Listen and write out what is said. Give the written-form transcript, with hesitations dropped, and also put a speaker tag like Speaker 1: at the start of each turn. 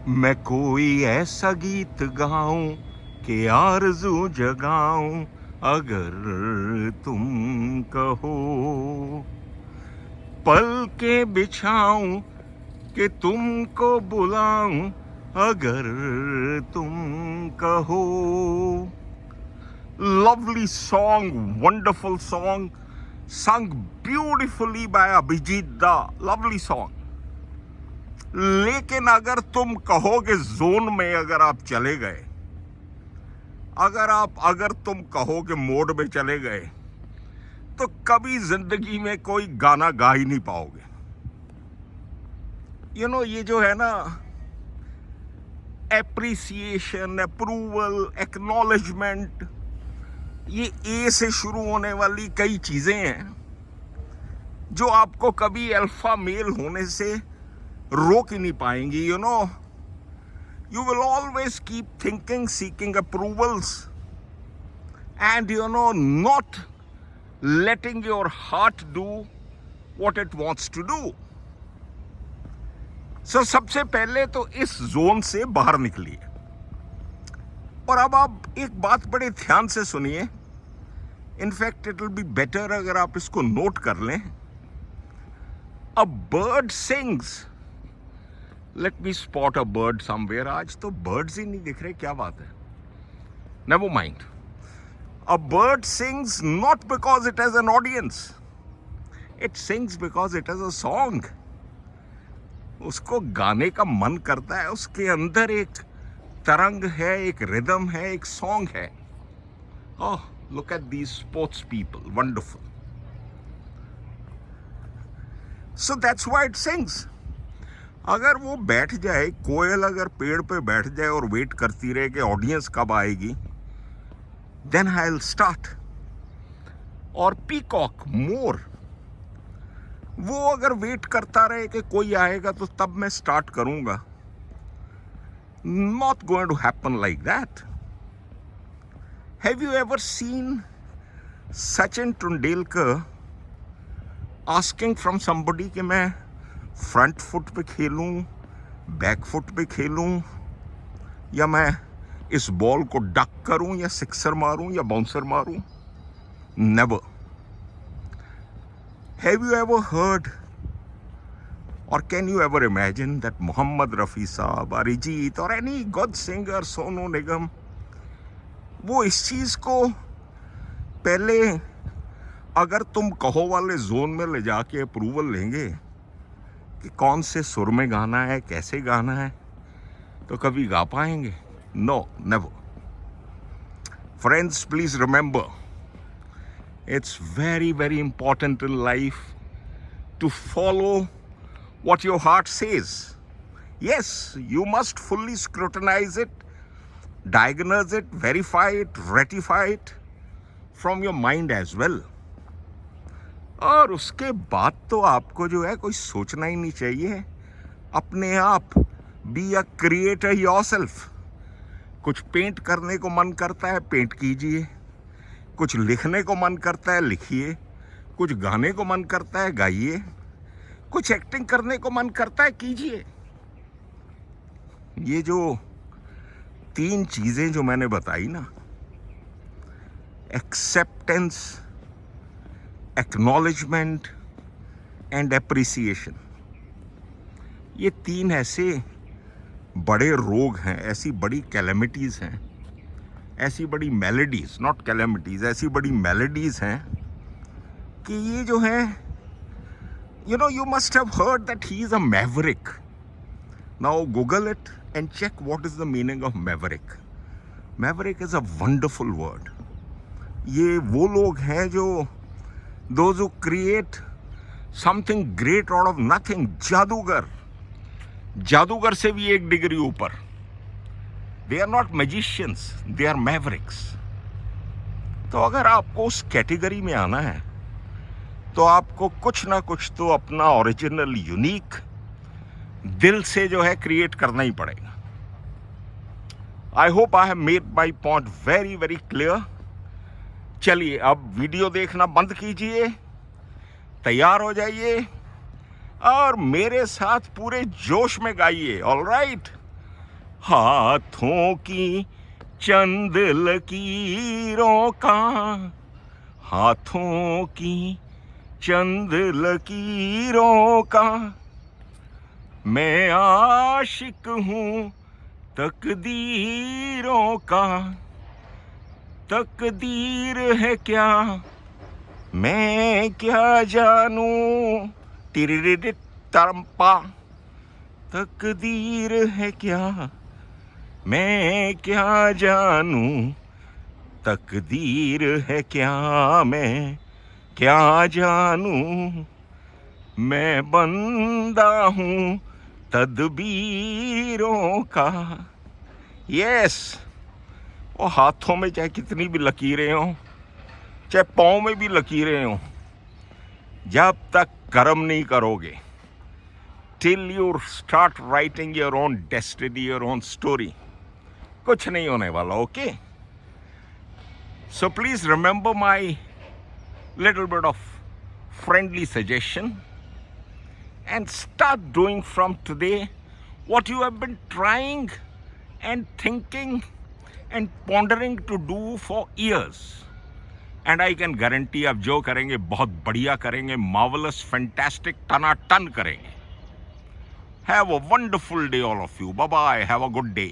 Speaker 1: मैं कोई ऐसा गीत गाऊं कि आरज़ू जगाऊं, अगर तुम कहो। पल के बिछाऊं कि तुमको बुलाऊं, अगर तुम कहो। Lovely song, wonderful song, sung beautifully by Abhijit Da. Lovely song. लेकिन अगर तुम कहोगे जोन में अगर आप चले गए, अगर तुम कहोगे मोड में चले गए, तो कभी जिंदगी में कोई गाना गा ही नहीं पाओगे। ये जो है ना, एप्रिसिएशन, अप्रूवल, एक्नॉलेजमेंट, ये ए से शुरू होने वाली कई चीजें हैं जो आपको कभी अल्फा मेल होने से रोक ही नहीं पाएंगी। You will always keep thinking, seeking approvals, and not letting your heart do what it wants to do. So सबसे पहले तो इस जोन से बाहर निकलिए। और अब आप एक बात बड़े ध्यान से सुनिए। In fact it will be better अगर आप इसको नोट कर लें। A bird sings. Let me spot a bird somewhere. आज तो बर्ड्स ही नहीं दिख रहे, क्या बात है। Never mind. A bird sings not because it has an audience, it sings because it has a song. उसको गाने का मन करता है, उसके अंदर एक तरंग है, एक रिदम है, एक सॉन्ग है। Oh, look at these sports people, wonderful. So that's why it sings. अगर वो बैठ जाए, कोयल अगर पेड़ पे बैठ जाए और वेट करती रहे कि ऑडियंस कब आएगी, देन आई विल स्टार्ट। और पीकॉक, मोर, वो अगर वेट करता रहे कि कोई आएगा तो तब मैं स्टार्ट करूंगा, not going to happen like that. Have you ever seen Sachin Tendulkar asking from somebody कि मैं फ्रंट फुट पे खेलूं, बैक फुट पे खेलूं, या मैं इस बॉल को डक करूं, या सिक्सर मारूं, या बाउंसर मारूं? Never. Have you ever heard or can you ever imagine that Mohammed Rafi Saab, Arijit or any good singer, Sonu Nigam, वो इस चीज को पहले अगर तुम कहो वाले जोन में ले जाके अप्रूवल लेंगे कि कौन से सुर में गाना है, कैसे गाना है, तो कभी गा पाएंगे? No, never. Friends, please remember, it's very, very important in life to follow what your heart says. Yes, you must fully scrutinize it, diagnose it, verify it, rectify it from your mind as well. और उसके बाद तो आपको जो है कोई सोचना ही नहीं चाहिए। अपने आप बी अ क्रिएटर योरसेल्फ। कुछ पेंट करने को मन करता है, पेंट कीजिए। कुछ लिखने को मन करता है, लिखिए। कुछ गाने को मन करता है, गाइए। कुछ एक्टिंग करने को मन करता है, कीजिए। ये जो 3 चीजें जो मैंने बताई ना, एक्सेप्टेंस, एक्नॉलेजमेंट एंड एप्रिसिएशन, ये 3 ऐसे बड़े रोग हैं, ऐसी बड़ी कैलेमिटीज हैं, ऐसी बड़ी मेलेडीज, नॉट कैलेमिटीज, ऐसी बड़ी मेलेडीज हैं कि ये जो है, you must have heard that he is a maverick. Now Google it and check what is the meaning of maverick. Maverick is a wonderful word. ये वो लोग हैं जो those who create something great out of nothing. जादूगर, जादूगर से भी एक डिग्री ऊपर। They are not magicians, they are mavericks. तो अगर आपको उस कैटेगरी में आना है तो आपको कुछ ना कुछ तो अपना ओरिजिनल, यूनिक दिल से जो है क्रिएट करना ही पड़ेगा। I hope I have made my point very very clear. चलिए अब वीडियो देखना बंद कीजिए, तैयार हो जाइए और मेरे साथ पूरे जोश में गाइए। ऑलराइट, हाथों की चंद लकीरों का, हाथों की चंद लकीरों का मैं आशिक हूँ तकदीरों का। तकदीर है क्या मैं क्या जानूं, टिरिरिरि तरम्पा। तकदीर है क्या मैं क्या जानूं, तकदीर है क्या मैं क्या जानूं। मैं बंदा हूँ तदबीरों का। यस, वो हाथों में चाहे कितनी भी लकीरें हों, चाहे पाँव में भी लकीरें हों, जब तक कर्म नहीं करोगे, till you start writing your own destiny, your own story, कुछ नहीं होने वाला. Okay, so please remember my little bit of friendly suggestion and start doing from today what you have been trying and thinking and pondering to do for years. And I can guarantee आप जो करेंगे बहुत बढ़िया करेंगे, marvelous, fantastic, टनाटन करेंगे. Have a wonderful day all of you. Bye bye. Have a good day.